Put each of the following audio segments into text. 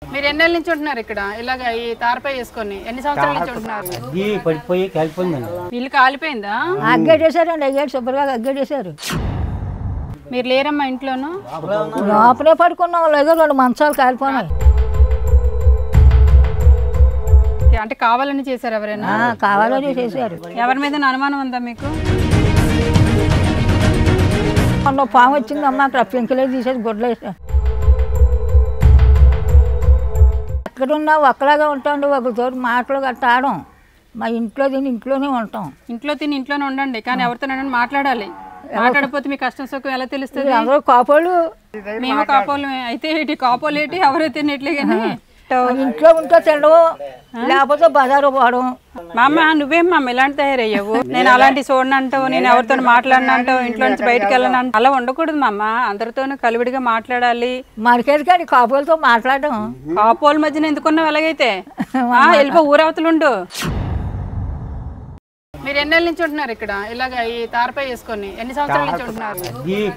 మీరు ఎన్నేళ్ళ నుంచి ఉంటున్నారు ఇక్కడ ఇలాగ ఈ తారపై వేసుకొని ఎన్ని సంవత్సరాల నుంచి ఉంటున్నారు? పడిపోయి కాలిపోయిందండి. ఇల్లు కాలిపోయిందా? అగ్గేసారండి, అయ్యాడు శుభ్రంగా అగ్గేసారు. మీరు లేరమ్మా ఇంట్లోనూ? లోపలే పడుకున్నాం, లేదు 2 మంచాలు కాలిపోయినాయి. అంటే కావాలని చేశారు ఎవరైనా? కావాలని చేశారు. ఎవరి మీద అనుమానం ఉందా మీకు? పాము వచ్చిందమ్మా, అక్కడ పెంకులే తీసేసి గుడ్లు వేసారు. ఎక్కడున్నా ఒక్కలాగా ఉంటాండి, ఒకరితోటి మాటలు గట్టా ఆడం. మా ఇంట్లో తిని ఇంట్లోనే ఉంటాం. ఇంట్లో తిని ఇంట్లోనే ఉండండి, కానీ ఎవరితో మాట్లాడాలి. మాట్లాడకపోతే మీ కష్టం సుఖం ఎలా తెలుస్తుంది? అందరూ కాపోలు, మేము కాపోలు అయితే ఏంటి, కాపోలు ఏంటి, ఎవరైతే ఎట్లే కానీ ఇంట్లో ఉంటే తినడం, లేకపోతే బజారు పోవడం. మా అమ్మ నువ్వేం అమ్మ ఇలాంటి తయారయ్యావు? నేను అలాంటి చూడనంటావు, నేను ఎవరితో మాట్లాడినంటావు, ఇంట్లో నుంచి బయటకు వెళ్ళను అలా ఉండకూడదు మా అమ్మ. అందరితోనూ కలివిడిగా మాట్లాడాలి. మనకేది కానీ కాపోలతో మాట్లాడడం. కాపోల మధ్యన ఎందుకున్నావు ఎలాగైతే? వెళ్ళిపో, ఊరవతలుండు. మీరు ఎన్నేళ్ళ నుంచి ఉంటున్నారు ఇక్కడ ఇలాగ ఈ తారపై వేసుకొని ఎన్ని సంవత్సరాల నుంచి ఉంటున్నారు?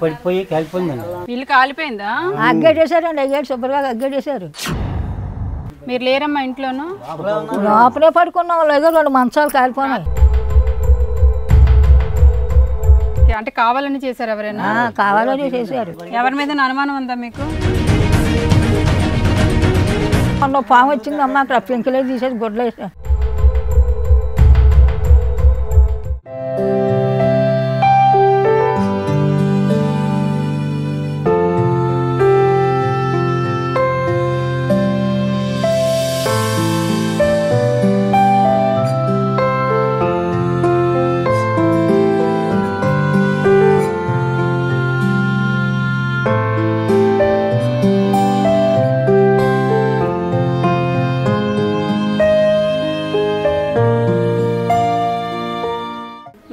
పడిపోయి కాలిపోయిందండి. ఇల్లు కాలిపోయిందా? అగ్గేసారండి, అయ్యాడు శుభ్రంగా అగ్గేసారు. మీరు లేరమ్మా ఇంట్లోనూ? లోపలే పడుకున్నాం, లేదు 2 మంచాలు కాలిపోయినాయి. అంటే కావాలని చేశారు ఎవరైనా? కావాలని చేశారు. ఎవరి మీద అనుమానం ఉందా మీకు? పాము వచ్చిందమ్మా, అక్కడ పెంకులే తీసేసి గుడ్లు వేసారు.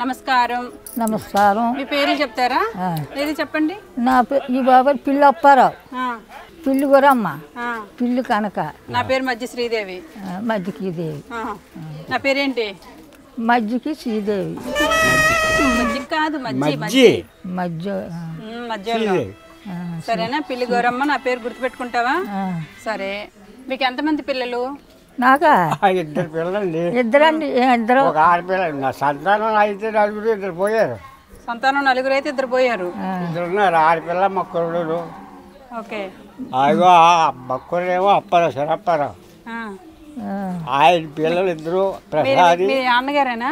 నమస్కారం. నమస్కారం. మీ పేరు చెప్తారా? ఏది చెప్పండి. ఈ బాబాయ్ పిల్లి అప్పారావు, పిల్లి గురమ్మ, పిల్లి కనక. నా పేరు మధ్య శ్రీదేవి. మధ్యకి దేవి. నా పేరేంటి? మధ్యకి శ్రీదేవి. మధ్య కాదు, మధ్య మధ్యలో. సరేనా? పిల్లి గౌరమ్మ, నా పేరు గుర్తుపెట్టుకుంటావా? సరే. మీకు ఎంతమంది పిల్లలు? నాకా 2 పిల్లలండి. ఇద్దరండి. ఇద్దరు. ఒక ఆడపిల్ల. నా సంతానం అయితే 4 2 పోయారు. సంతానం 4 అయితే 2 పోయారు. 2 ఉన్నారు, ఆడపిల్ల మొక్కలు. ఓకే. అయ్యో మొక్కలేమో అప్పారావు, శరప్పారావు. ఆయన పిల్లలు 2 ప్రసాది. మీ అన్నగారేనా?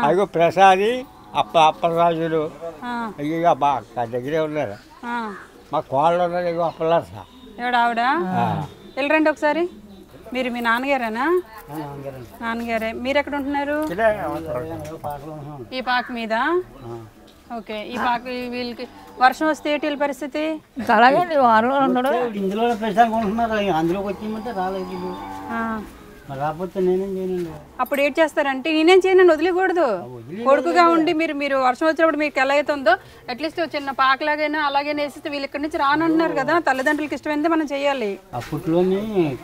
అయ్యో ప్రసాది, అప్పలరాజులు. అయ్యో బాగా దగ్గరే ఉన్నారు. మా కోళ్ళు ఉన్నారు. ఇగో అప్పలాస. ఎవడు ఆవిడ? వెళ్ళరండి ఒకసారి. మీరు మీ నాన్నగారేనా? నాన్నగారే. మీరు ఎక్కడ ఉంటున్నారు? ఈ పాక మీద. ఓకే. ఈ పాక వీళ్ళకి వర్షం వస్తే ఏంటి పరిస్థితి? అలాగే వారంలో ఉండడు. ఇందులో ప్రసాదం కొంటున్నారు, అందులోకి వచ్చేయమంటే రాలేదు. రాకపోతే నేనేం చేయనండి. అప్పుడు ఏం చేస్తారంటే నేనేం చేయను వదిలేకూడదు. కొడుకుగా ఉండి మీరు వర్షం వచ్చినప్పుడు మీకు ఎలా అవుతుందో అట్లీస్ట్ చిన్న పాకలాగైనా అలాగైనా వేసిస్తే వీళ్ళు ఇక్కడి నుంచి రానున్నారు కదా, తల్లిదండ్రులకి ఇష్టమైంది మనం చెయ్యాలి. అప్పట్లోని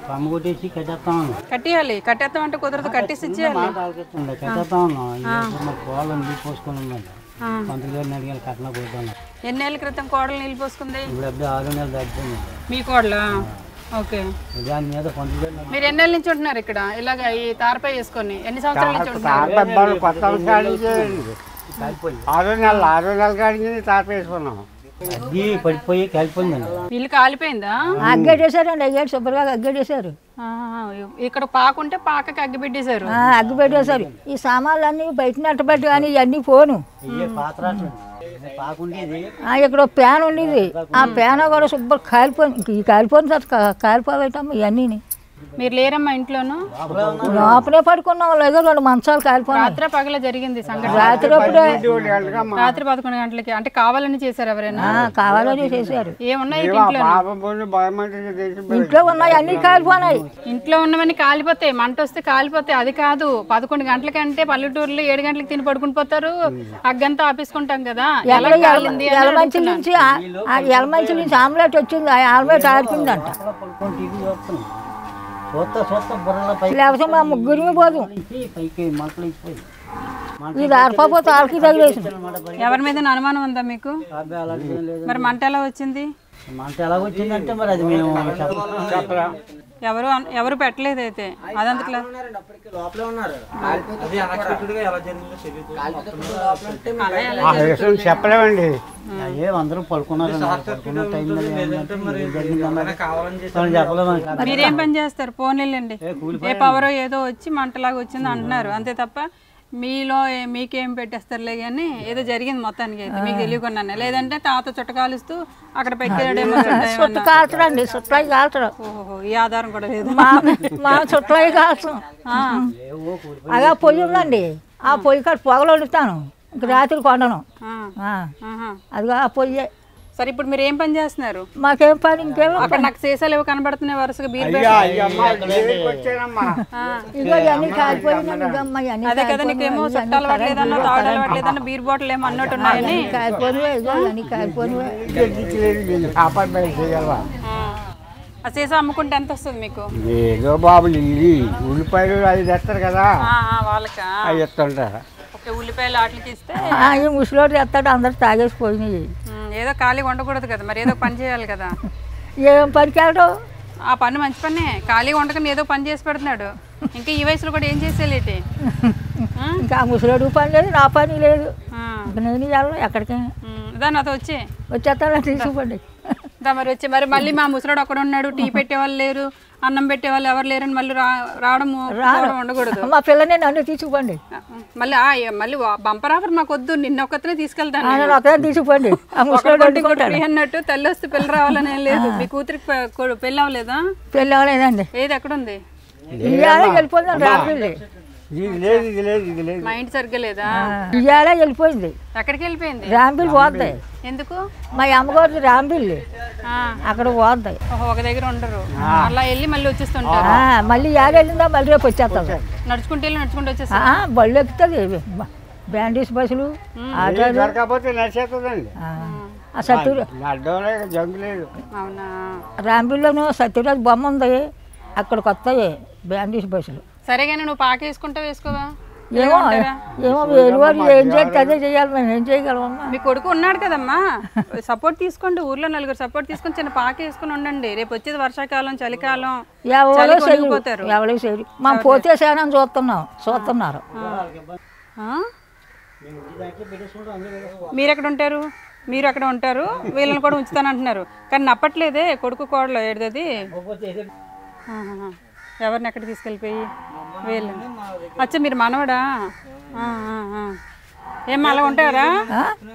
కమ్మ కొట్టేసి కట్టేయాలి. కట్టేస్తాం అంటే కుదరదు, కట్టేసి ఇచ్చేయాలి. ఎన్నేళ్ళ క్రితం కోడలు నీళ్ళు పోసుకుంది? 6 నెలలు దాటిపోయింది. మీ కోడలా? ఓకే. దాని మీద మీరు ఎన్నేళ్ళ నుంచి ఉంటున్నారు ఇక్కడ ఇలాగ ఈ తారపై వేసుకొని ఎన్ని సంవత్సరాల నుంచి ఉంటున్నారు? 6 నెలల కాడికి తారపై వేసుకున్నాం. పడిపోయి కాలిపోయిందండి. ఇల్లు కాలిపోయిందా? అగ్గేసారండి, అయ్యాడు శుభ్రంగా అగ్గేసారు. ఇక్కడ పాకుంటే పాకకి అగ్గి పెట్టేశారు. అగ్గి పెట్టేశారు. ఈ సామాన్లు అన్ని బయట నెట్టబెట్టి కానీ ఇవన్నీ పోను. ఇక్కడ ప్యాన్ ఉండేది, ఆ ప్యాన్ కూడా శుభ్రం కాలిపోయింది. ఈ కాలిపోయిన తర్వాత కాలిపోవేటమ్మా ఇవన్నీ. మీరు లేరమ్మా ఇంట్లోనూ? లోపలే పడుకున్నాం, లేదు 2 మంచాలు కాలిపోయినాయి. రాత్రి పగల జరిగింది సంఘటన? రాత్రి రాత్రి 11 గంటలకి. అంటే కావాలని చేశారు ఎవరైనా? కావాలని చేశారు. ఏమున్నాయి ఇంట్లో ఉన్నాయి, అన్ని కాలిపోయినాయి. ఇంట్లో ఉన్నవన్నీ కాలిపోతాయి, మంట వస్తే కాలిపోతాయి. అది కాదు, 11 గంటలకి అంటే పల్లెటూరులో 7 గంటలకు తిని పడుకుని పోతారు. అగ్గంతా ఆపేసుకుంటాం కదా. ఎలమంచి నుంచి ఆమ్లెట్ వచ్చింది, ఆ ఆమ్లెట్ ఆడిపోయిందంట. లేకపోతే మా ముగ్గురిని పోదు. ఇది ఆరిపోతే వాళ్ళకి తగిలేసింది. ఎవరి మీద అనుమానం ఉందా మీకు? అబ్బాయి అలాంటిది ఏం లేదు. మరి మంట ఎలా వచ్చింది? మంట ఎలా వచ్చిందంటే మరి అది మేము చెప్పరా. ఎవరు పెట్టలేదు అయితే అదంతట్లా చెప్పలేమండి. అయ్యే అందరూ పడుకున్నారు. చెప్పలేము. మీరేం పని చేస్తారు? ఫోన్ వెళ్ళండి, ఏ పవరో ఏదో వచ్చి మంటలాగా వచ్చింది అంటున్నారు అంతే తప్ప మీలో మీకేం పెట్టేస్తారులే కానీ ఏదో జరిగింది మొత్తానికి అయితే మీకు తెలియకున్నాను. లేదంటే తాత చుట్ట కాలుస్తూ అక్కడ పెట్టాడేమో. చుట్ట కాల్చడండి, చుట్టాయి కాల్చడం. ఓహో, ఈ ఆధారం కూడా లేదు. మా చుట్టాయి కాల్చం. అలా పొయ్యి ఉందండి, ఆ పొయ్యి కాడ పొగలు వండుతాను, ఇంక రాత్రి కొండను. అదిగా ఆ పొయ్యి. సరే ఇప్పుడు మీరు ఏం పని చేస్తున్నారు? మాకేం పని ఇంకేమో. అక్కడ నాకు సీసాలు ఏవో కనబడుతున్నాయి వరుసగా బీర్ ఇగో ఇవన్నీ కాలిపోయిందండి. అదే కదా, నీకేమో చుట్టాలు పట్టలేదన్నా తాడాలు పట్టలేదన్నా బీర్ బాటిల్ ఏమో అన్నట్టున్నాయని. కాలిపోయినవే, ఇగో అన్నీ కాలిపోయినవే. ఆ సీసా అమ్ముకుంటే ఎంత వస్తుంది మీకు? ఏదో బాబు ఉల్లిపాయలు అది తెస్తారు కదా, వాళ్ళకా అవి ఇస్తుంటారు. ఉల్లిపాయలు వాటికి ఇస్తే ఈ ముసలోడు తెస్తాడు, అందరు తాగేసిపోయినాయి. ఏదో ఖాళీగా ఉండకూడదు కదా, మరి ఏదో పని చేయాలి కదా. ఏం పనికి వెళ్ళడం? ఆ పని మంచి పనే, ఖాళీగా ఉండకని ఏదో పని చేసి పెడుతున్నాడు. ఇంకా ఈ వయసులో కూడా ఏం చేసేలేటి? ఇంకా ఆ ముసలోడికి పని లేదు, నా పని లేదు. నేను వెళ్ళను ఎక్కడికి. దాన్ని అతో వచ్చేస్తాను తీసుకుపోండి. మరి వచ్చి మరి మళ్ళీ మా ముసలోడు అక్కడ ఉన్నాడు, టీ పెట్టేవాళ్ళు లేరు, అన్నం పెట్టేవాళ్ళు ఎవరు లేరని మళ్ళీ రావడము ఉండకూడదు. మా పిల్లని నన్ను తీసుకుపోండి. మళ్ళీ బంపర్ ఆఫర్ మాకు వద్దు, నిన్న ఒక్కనే తీసుకెళ్తాను తీసుకుపోండి. అన్నట్టు తల్లి వస్తే పిల్ల రావాలని ఏం లేదు. మీ కూతురికి పెళ్ళి అవ్వలేదా? పెళ్ళి అవ్వలేదండి. ఏది ఎక్కడుంది? వెళ్ళిపోయిందండి రాత్రి. మా ఇంటి సరిగ్గా లేదా? ఇవాళ వెళ్ళిపోయింది. ఎక్కడికి వెళ్ళిపోయింది? రాంబిల్ పోద్ది. ఎందుకు? మా అమ్మగారు రాంబిల్ అక్కడ పోద్ది. ఒక దగ్గర ఉండరు, అలా వెళ్ళి మళ్ళీ వచ్చేస్తుంటారు. మళ్ళీ ఇవాళ వెళ్ళిందా మళ్ళీ రేపు వచ్చేస్తాం. నడుచుకుంటే వెళ్ళి నడుచుకుంటూ వచ్చేస్తా. బళ్ళు ఎక్కుతుంది, బ్యాండీస్ బస్సులు, అవునా? రాంబిల్లోనూ సత్యరాజు బొమ్మ ఉంది, అక్కడికి వస్తాయి బ్యాండీస్ బస్సులు. సరే కానీ నువ్వు పాక వేసుకుంటా వేసుకోవా? ఏమో ఏమో వేరువారు ఏం చేస్తే అదే చేయాలి, మేము ఏం చేయగలమమ్మా. మీ కొడుకు ఉన్నాడు కదమ్మా, సపోర్ట్ తీసుకోండి. ఊర్లో నలుగురు సపోర్ట్ తీసుకొని చిన్న పాక వేసుకుని ఉండండి. రేపు వచ్చేది వర్షాకాలం, చలికాలం, ఎవరో చేయరు. మా పోతే సేనని చూస్తున్నారు. మీరు ఎక్కడ ఉంటారు? మీరు అక్కడ ఉంటారు, వీళ్ళని కూడా ఉంచుతానంటున్నారు. కానీ నప్పట్లేదే కొడుకు కోడలో ఏడుది. ఎవరిని ఎక్కడ తీసుకెళ్ళిపోయి వీళ్ళు? అచ్చా మీరు మనవడా? ఏం అలా ఉంటారా?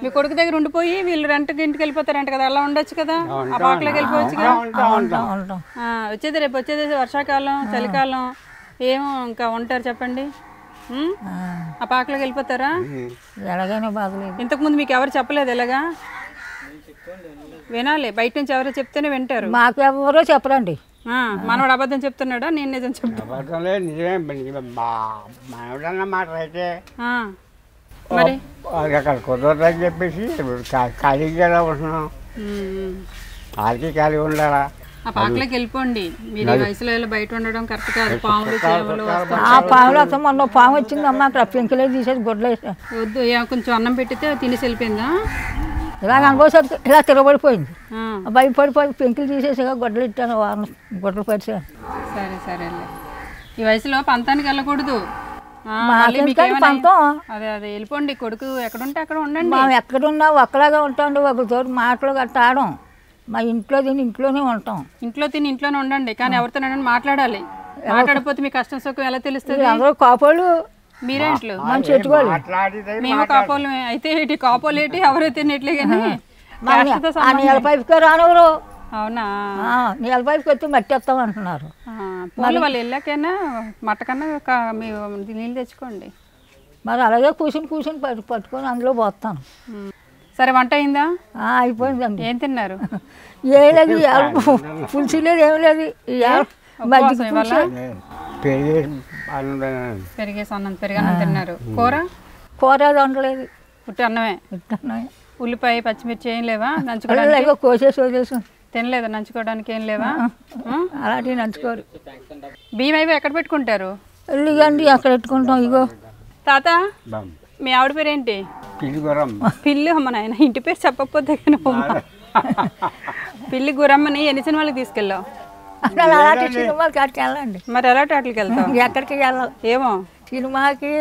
మీ కొడుకు దగ్గర ఉండిపోయి వీళ్ళు రెంట్కి ఇంటికి వెళ్ళిపోతారంట కదా, అలా ఉండొచ్చు కదా, ఆ పాకలోకి వెళ్ళిపోవచ్చు కదా. వచ్చేది రేపు వచ్చేది వర్షాకాలం, చలికాలం, ఏమో ఇంకా ఉంటారు చెప్పండి. ఆ పాకలోకి వెళ్ళిపోతారా? ఎలాగైనా బాగలేదు. ఇంతకుముందు మీకు ఎవరు చెప్పలేదు ఎలాగా? వినాలి, బయట నుంచి ఎవరో చెప్తేనే వింటారు. మాకు ఎవరో చెప్పరండి. మనవాడు అబద్ధం చెప్తున్నాడా, నేను నిజం చెప్తాను? మాట అయితే మరి అక్కడ కుదరదని చెప్పేసి ఖాళీగా ఉంటున్నాం. వాళ్ళకి ఖాళీ ఉండాలా? ఆ పాకలోకి వెళ్ళిపోండి. మీరు ఈ వయసులో బయట ఉండడం కరెక్ట్ కాదు. పాములు చేపలు ఆ పాములు వస్తాం. మొన్న పాము వచ్చిందమ్మా, అక్కడ పెంకులే తీసేసి గొడ్లు వేసాం. వద్దు, కొంచెం అన్నం పెట్టితే తినేసి వెళ్ళిపోయిందా? ఇలాగ అనుకోసరికి ఇలా తిరగబడిపోయింది, భయపడిపోయి పెంకులు తీసేసి గొడ్డలు ఇట్టాను, గొడ్డలు పరిచాను. సరే సరే, ఈ వయసులో పంతానికి వెళ్ళకూడదు. అదే అదే వెళ్ళిపోండి. కొడుకు ఎక్కడుంటే అక్కడ ఉండండి. మేము ఎక్కడున్నా ఒక్కలాగా ఉంటాం, ఒకతోటి మాటలు గట్టాడం. మా ఇంట్లో తిని ఇంట్లోనే ఉంటాం. ఇంట్లో తిని ఇంట్లోనే ఉండండి, కానీ ఎవరితో మాట్లాడాలి. మాట్లాడకపోతే మీ కష్టం సుఖం ఎలా తెలుస్తుంది? అందరూ కాపోళ్ళు, మీరేంట్లో మంచి చెట్టుకోవాలి. మేము కాపోలు అయితే ఏంటి? కాపోలు ఏంటి? ఎవరైతే తినట్లే కానీ నీళ్ళ పైపుకే రానవరు. అవునా? నీళ్ళ పైపుకి వచ్చి మట్టి వస్తాం అంటున్నారు. వాళ్ళు వెళ్ళాకైనా మట్టకన్నా నీళ్ళు తెచ్చుకోండి. మరి అలాగే కూర్చుని పట్టుకొని అందులో పోతాను. సరే, వంట అయిందా? అయిపోయిందండి. ఏం తిన్నారు? ఏం లేదు, పులుసు లేదు, ఏం లేదు. పెరిగేసి అన్నం పెరిగన్నం తిన్నారు. కూర వండలేదు, ఉట్టి అన్నమే. ఉల్లిపాయ పచ్చిమిర్చి ఏం లేవా? నంచుకోవడానికి కోసేసి తినలేదా? నంచుకోవడానికి ఏం లేవా? అలాంటివి నంచుకోరు. బియ్యం అవి ఎక్కడ పెట్టుకుంటారు? ఇల్లుగండి అక్కడ పెట్టుకుంటాం. ఇగో తాత, మీ ఆవిడ పేరేంటి? పిల్లి గుర్రం. పిల్లి అమ్మ నాయన, ఇంటి పేరు చెప్పకపోతే పిల్లి గురమ్మని ఎన్ని సినిమాలకు తీసుకెళ్ళావు? అలాంటి సినిమాకి అక్కడికి వెళ్ళండి. మరి ఎలాంటి వాటికి వెళ్తావు? ఎక్కడికి వెళ్ళాలి? ఏమో సినిమాకి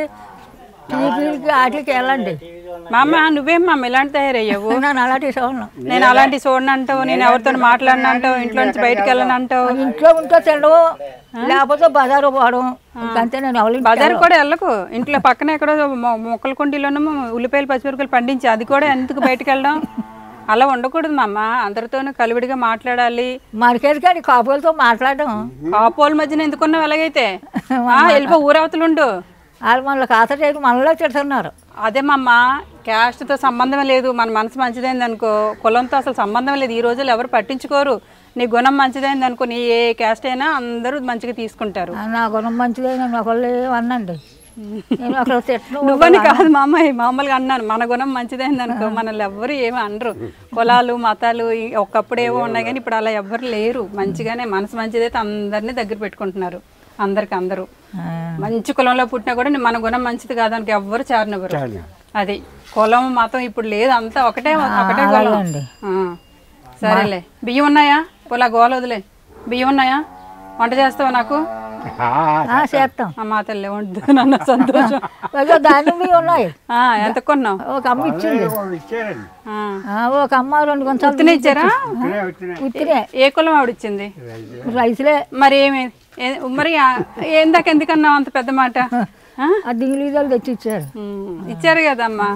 టీవీలకి వాటికి వెళ్ళండి. మా అమ్మ నువ్వేం అమ్మ ఇలాంటి తయారయ్యావు? నేను అలాంటి చూడను. నేను అలాంటి చూడను అంటావు, నేను ఎవరితో మాట్లాడిన అంటావు, ఇంట్లో నుంచి బయటకు వెళ్ళను అంటావు. ఇంట్లో ఉంటే తినడం, లేకపోతే బజారు పోవడం, అంతే. నేను ఎవరి బజారు కూడా వెళ్ళకు, ఇంట్లో పక్కన ఎక్కడో మొక్కల కుండీలోనూ ఉల్లిపాయలు పచ్చిమిరపకాయలు పండించి అది కూడా ఎందుకు బయటకు వెళ్ళడం? అలా ఉండకూడదు మా అమ్మ, అందరితోనూ కలివిడిగా మాట్లాడాలి. మనకేది కానీ కాపులతో మాట్లాడడం. కాపోల మధ్యన ఎందుకున్నావు? ఎలాగైతే వెళ్ళిపో, ఊరవతలుండు. వాళ్ళు మనలో ఖాతా చేయడం మనలో తిడుతున్నారు. అదే మా అమ్మ, క్యాస్ట్తో సంబంధం లేదు, మన మనసు మంచిదైంది అనుకో, కులంతో అసలు సంబంధం లేదు. ఈ రోజుల్లో ఎవరు పట్టించుకోరు. నీ గుణం మంచిదైంది అనుకో, నీ ఏ క్యాస్ట్ అయినా అందరూ మంచిగా తీసుకుంటారు. నా గుణం మంచిదైనా ఒకళ్ళు అనండి, నేను అక్కడ నువ్వని కాదు మా అమ్మాయి, మామూలుగా అన్నాను. మన గుణం మంచిదైంది అనుకో, మనల్ని ఎవ్వరు ఏమీ అనరు. కులాలు మతాలు ఒకప్పుడు ఏవో ఉన్నాయి కానీ ఇప్పుడు అలా ఎవ్వరు లేరు. మంచిగానే మనసు మంచిదైతే అందరినీ దగ్గర పెట్టుకుంటున్నారు. అందరికి అందరూ మంచి కులంలో పుట్టినా కూడా మన గుణం మంచిది కాదానికి ఎవ్వరు చేరనివ్వరు. అది కులం మతం ఇప్పుడు లేదు, అంతా ఒకటే ఒకటే కులం. సరేలే, బియ్యం ఉన్నాయా? పోలా గోల వదిలే. బియ్యం ఉన్నాయా? వంట చేస్తావా నాకు? చేస్తాం. మా తల్లి వండుతుంది నన్ను, సంతోషం. దాని బియ్యం ఉన్నాయి. ఎంత కొన్నావు? ఒక అమ్మ ఇచ్చింది. ఒక అమ్మ 2 కొంచెం ఉత్తినే ఇచ్చారా? ఉత్తినే. ఏ కులం ఆవిడ ఇచ్చింది? రైతులే. మరి ఏమి మరి ఏందాక ఎందుకన్నావు అంత పెద్ద మాట? దిగులీజాలు తెచ్చి ఇచ్చారు. ఇచ్చారు కదమ్మా.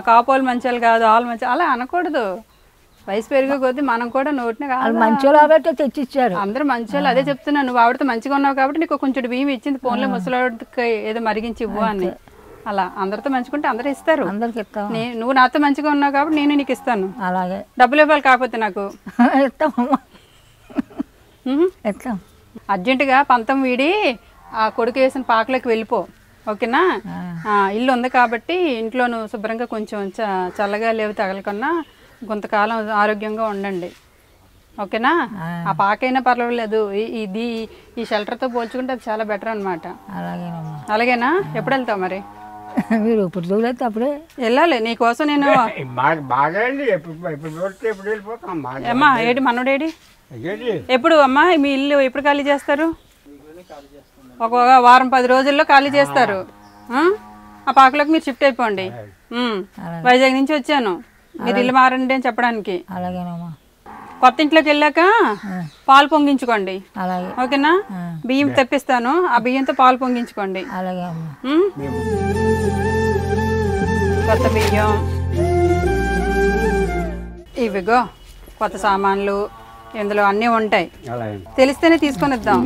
కాపోలు మంచాలు కాదు, ఆలు మంచి అలా అనకూడదు. వయసు పెరిగే కొద్దీ మనం కూడా నోటిని కాదు, మంచోళ్ళు కాబట్టి తెచ్చిచ్చారు. అందరూ మంచోళ్ళు. అదే చెప్తున్నాను, నువ్వు ఆవిడతో మంచిగా ఉన్నావు కాబట్టి నీకు కొంచెం బియ్యం ఇచ్చింది. ఫోన్లో ముసలాడికి ఏదో మరిగించి ఇవ్వు అని. అలా అందరితో మంచుకుంటే అందరూ ఇస్తారు. అందరికి ఇస్తాం. నువ్వు నాతో మంచిగా ఉన్నావు కాబట్టి నేను నీకు ఇస్తాను. అలాగే డబ్బులు ఇవ్వాలి కాకపోతే నాకు. ఇస్తామమ్మా, ఇస్తాం. అర్జెంటుగా పంతం వీడి ఆ కొడుకు వేసిన పాకలోకి వెళ్ళిపో, ఓకేనా? ఇల్లు ఉంది కాబట్టి ఇంట్లో నువ్వు శుభ్రంగా కొంచెం చల్లగా లేవు తగలకన్నా కొంతకాలం ఆరోగ్యంగా ఉండండి, ఓకేనా? ఆ పాకైనా పర్వాలేదు, ఇది ఈ షెల్టర్తో పోల్చుకుంటే అది చాలా బెటర్ అనమాట. అలాగేనా? ఎప్పుడు వెళ్తావు మరి? మీరు ఇప్పుడు చూడలేదు అప్పుడే వెళ్ళాలి. నీకోసం నేను అమ్మా ఏడి మనోడేడి ఎప్పుడు అమ్మా మీ ఇల్లు ఎప్పుడు ఖాళీ చేస్తారు? ఒక వారం 10 రోజుల్లో ఖాళీ చేస్తారు. ఆ పాకలోకి మీరు షిఫ్ట్ అయిపోండి. వైజాగ్ నుంచి వచ్చాను, మీరు ఇల్లు మారండి అని చెప్పడానికి. అలాగేనమ్మా. కొత్త ఇంట్లోకి వెళ్ళాక పాలు పొంగించుకోండి, ఓకేనా? బియ్యం తెప్పిస్తాను, ఆ బియ్యంతో పాలు పొంగించుకోండి. కొత్త బియ్యం ఇవిగో, కొత్త సామాన్లు ఇందులో అన్నీ ఉంటాయి. తెలిస్తేనే తీసుకొని వద్దాం.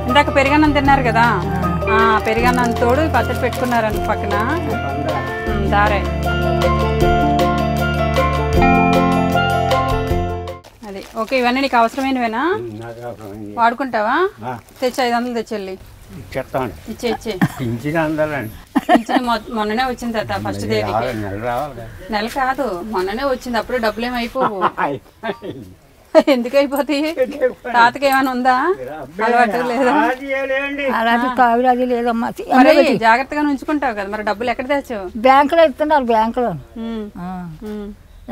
ఇందాక పెరుగన్నం తిన్నారు కదా, పెరుగన్నం తోడు పచ్చడి పెట్టుకున్నారని పక్కన దారే. అది ఓకే. ఇవన్నీ నీకు అవసరమైనవేనా? వాడుకుంటావా? తెచ్చి 500 తెచ్చెళ్ళి ఇచ్చే. మొన్ననే వచ్చింది తాత, ఫస్ట్ తేదీ. నెల కాదు, మొన్ననే వచ్చింది. అప్పుడే డబ్బులు ఏమైపోవు. ఎందుకు అయిపోతాయి? తాతకి ఏమైనా ఉందా అలవాటు? లేదా? మరి జాగ్రత్తగా ఉంచుకుంటావు కదా, మరి డబ్బులు ఎక్కడ తెచ్చావు? బ్యాంకులో ఇస్తున్నారు, బ్యాంకులో.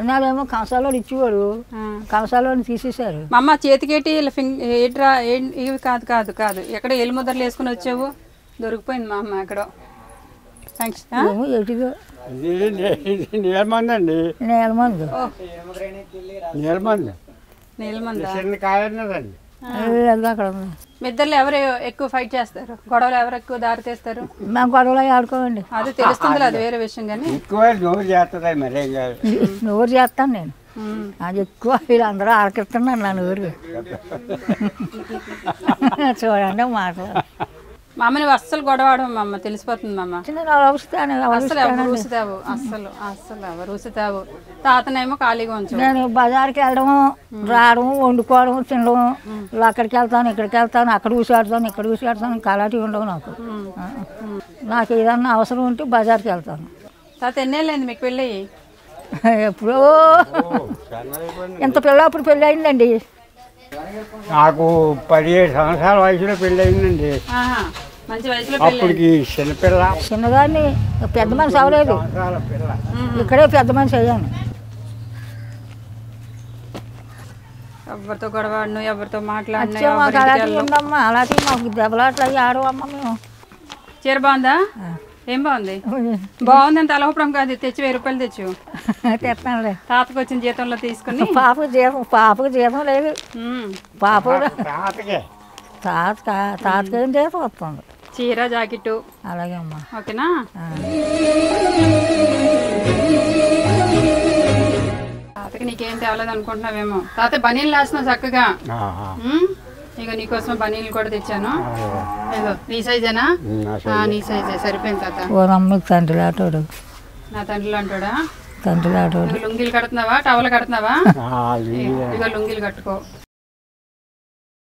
ఎన్నాళ్ళేమో కంసాలో ఇచ్చేవాడు, కంసాలో తీసేశారు. మా అమ్మ చేతికేటి ఏట్రా ఇవి కాదు కాదు కాదు, ఎక్కడ ఎల్లు ముద్రలు వేసుకుని వచ్చావు? దొరికిపోయింది మా అమ్మ ఎక్కడో. మీ ఇద్దరు ఎవరు ఎక్కువ ఫైట్ చేస్తారు? గొడవలు ఎవరు ఎక్కువ దారి తీస్తారు? మేము గొడవలు ఆడుకోమండి. అది తెలుస్తుంది, అది వేరే విషయం. కానీ నోరు చేస్తాను నేను, అది ఎక్కువ. వీళ్ళందరూ ఆలకిస్తున్నారు నా నోరు. చూడండి మాటలు. మా అమ్మ నువ్వు అస్సలు గొడవాడవు మా అమ్మ, తెలిసిపోతుంది మా అమ్మ. అస్సలు ఎవరు రుసుతావు, అస్సలు అస్సలు ఎవరు రుసుతావు. తాతనేమో ఖాళీగా ఉంచు. నేను బజార్కి వెళ్ళడము, రావడం, వండుకోవడం, తినడం. అక్కడికి వెళ్తాను, ఇక్కడికి వెళ్తాను, అక్కడ ఊసాడుతాను, ఇక్కడ ఊసాడుతాను. ఇంకా అలాంటివి ఉండవు నాకు. నాకు ఏదన్నా అవసరం ఉంటే బజార్కి వెళ్తాను. తాత ఎన్నేళ్ళైంది మీకు పెళ్ళి? ఎప్పుడో ఇంత పిల్ల అప్పుడు పెళ్ళి అయిందండి. నాకు 17 సంవత్సరాల వయసులో పెళ్ళి అయిందండి. ఆహా, మంచి వయసులో అప్పటికి చిన్నపిల్ల, చిన్నదాన్ని పెద్ద మనిషి అవ్వలేదు. సంవత్సరాల పిల్ల. ఇక్కడే పెద్ద మనిషి అయ్యాను. ఎవరితో గొడవను, ఎవరితో మాట్లాడినా, వచ్చే మాకు అలాంటివి ఉండమ్మా, అలాంటివి మాకు దెబ్బలాట్లు అయ్యి ఆడవమ్మ మేము. చీర బాగుందా? ఏం బాగుంది? బాగుందని తలహోపడం కాదు, తెచ్చి 1000 రూపాయలు తెచ్చు. తెస్తానులే. తాతకు వచ్చిన జీతంలో తీసుకుని. పాపకు జీతం లేదు. పాప తాతకే తాతకేం జీతం వస్తుంది. చీర జాకెట్టు. అలాగే అమ్మా. ఓకేనా? తాతకి నీకేం తేవలేదు అనుకుంటున్నావేమో. తాత బనీలు లాస్తున్నావు చక్కగా. ఇక నీకోసం బనీలు కూడా తెచ్చాను. ఏదో నీ సైజేనా? నీ సైజే సరిపోయింది తాత. ఓ అమ్మకి తండ్రి లాంటాడు. నా తండ్రిలో అంటాడా? తండ్రి లాంటాడు. లుంగీలు కడుతున్నావా, టవల్ కడుతున్నావా? ఇక లుంగీలు కట్టుకో.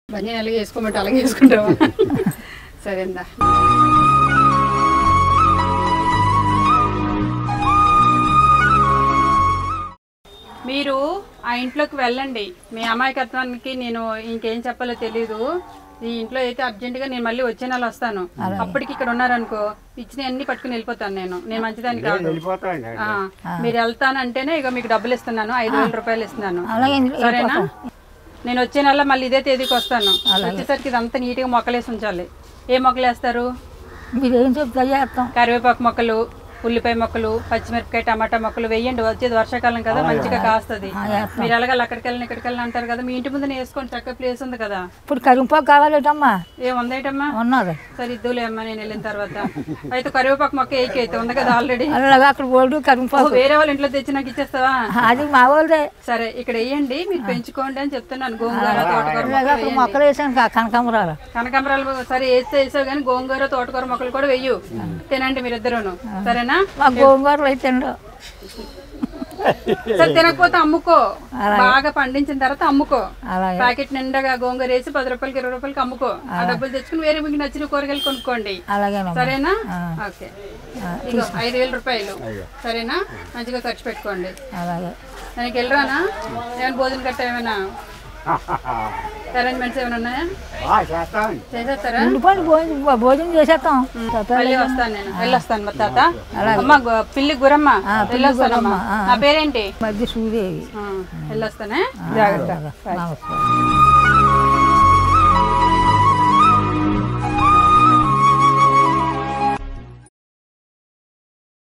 బనీలు అలాగే వేసుకోమంటే అలాగే వేసుకుంటావా? సరేందా. మీరు ఆ ఇంట్లోకి వెళ్ళండి. మీ అమాయకత్వానికి నేను ఇంకేం చెప్పాలో తెలీదు. ఈ ఇంట్లో అయితే అర్జెంటుగా నేను మళ్ళీ వచ్చే నెల వస్తాను. అప్పటికి ఇక్కడ ఉన్నారనుకో, ఇచ్చిన అన్ని పట్టుకుని వెళ్ళిపోతాను. నేను మంచిదాన్ని కాదు. మీరు వెళ్తానంటేనే ఇక మీకు డబ్బులు ఇస్తున్నాను, 5000 రూపాయలు ఇస్తున్నాను. సరేనా? నేను వచ్చే నెల మళ్ళీ ఇదే తేదీకి వస్తాను. వచ్చేసరికి ఇదంతా నీట్గా మొక్కలేసి ఉంచాలి. ఏ మొక్కలు వేస్తారు? మీరేం చెప్తా చేస్తాం. కరివేపాకు మొక్కలు, ఉల్లిపాయ మొక్కలు, పచ్చిమిరపకాయ, టమాటా మొక్కలు వేయండి. వచ్చేది వర్షాకాలం కదా, మంచిగా కాస్తుంది. మీరు ఎలాగ అక్కడికి వెళ్ళిన ఇక్కడికి వెళ్ళిన అంటారు కదా, మీ ఇంటి ముందు వేసుకోండి, చక్కగా ప్లేస్ ఉంది కదా. ఇప్పుడు కరివేపాకు కావాలేటమ్మా? ఏముందేటమ్మా? ఉన్నది. సరే ఇద్దులే అమ్మా, నేను వెళ్ళిన తర్వాత. అయితే కరివేపాకు మొక్క అయితే ఉంది కదా ఆల్రెడీ. అలాగే అక్కడ బోర్డు కరివేపాకు వేరే వాళ్ళ ఇంట్లో తెచ్చి నాకు ఇచ్చేస్తావా? అది మా వాళ్ళదే. సరే ఇక్కడ వేయండి, మీరు పెంచుకోండి అని చెప్తున్నాను. గోంగూర, తోటకూర మొక్కలు వేసాను కనకాంబరాలు. కనకాంబరాలు సరే వేసావు కానీ గోంగూర, తోటకూర మొక్కలు కూడా వెయ్యు. తినండి మీరిద్దరును. సరేనా? గోంగూరలు అయితే సరే తినకపోతే అమ్ముకో. బాగా పండించిన తర్వాత అమ్ముకో. ప్యాకెట్ నిండగా గోంగూర వేసి 10 రూపాయలకి 20 రూపాయలకి అమ్ముకో. ఆ డబ్బులు తెచ్చుకుని వేరే మీకు నచ్చిన కూరగాయలు కొనుక్కోండి. సరేనా? ఓకే, ఇగో 5000 రూపాయలు. సరేనా? మంచిగా ఖర్చు పెట్టుకోండి. దానికి వెళ్ళరానా? ఏమైనా భోజనం గట్ట ఏమైనా అరేంజ్మెంట్స్ ఏమైనా ఉన్నాయా? చేసేస్తారా? భోజనం చేసేస్తాం. మళ్ళీ వస్తాను, నేను వెళ్ళొస్తాను. మా తాత అమ్మ పిల్లి గురమ్మ వెళ్ళొస్తానమ్మా. నా పేరేంటి? మధ్య సూర్యేవి. వెళ్ళొస్తానే. జాగ్రత్త.